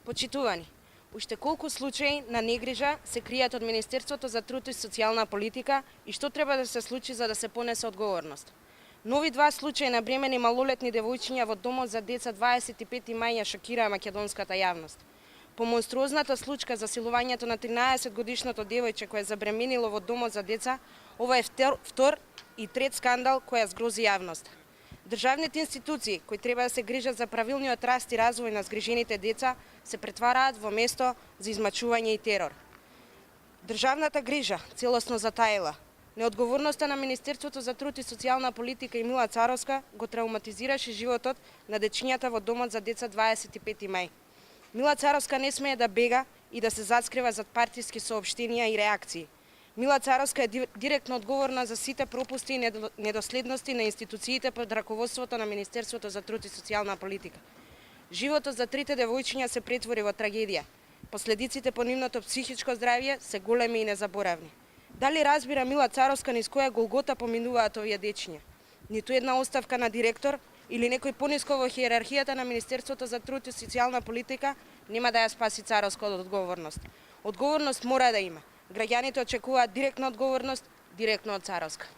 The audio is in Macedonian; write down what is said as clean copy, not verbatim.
Почитувани, уште колку случаи на негрижа се кријат од Министерството за труд и социјална политика и што треба да се случи за да се понесе одговорност? Нови два случаи на бремени малолетни девојчиња во домот за деца 25 мај ја шокираа македонската јавност. По монструозната случка за силувањето на 13-годишното девојче кое забременило во домот за деца, ова е втор и трет скандал кој ја згрози јавноста. Државните институции, кои треба да се грижат за правилниот раст и развој на згрижените деца, се претвараат во место за измачување и терор. Државната грижа целосно затаила. Неодговорноста на Министерството за труд и социјална политика и Мила Царовска го травматизираше животот на дечињата во домот за деца 25 мај. Мила Царовска не смее да бега и да се заскрива зад партиски соопштенија и реакции. Мила Царовска е директно одговорна за сите пропусти и недоследности на институциите под раководството на Министерството за труд и социјална политика. Животот за трите девојчиња се претвори во трагедија. Последиците по нивното психичко здравје се големи и незаборавни. Дали разбира Мила Царовска низ која голгота поминуваат овие дечиња? Ниту една оставка на директор или некој пониско во хиерархијата на Министерството за труд и социјална политика нема да ја спаси Царовска од одговорност. Одговорност мора да има. Граѓаните очекуваат директна одговорност, директно од Царовска.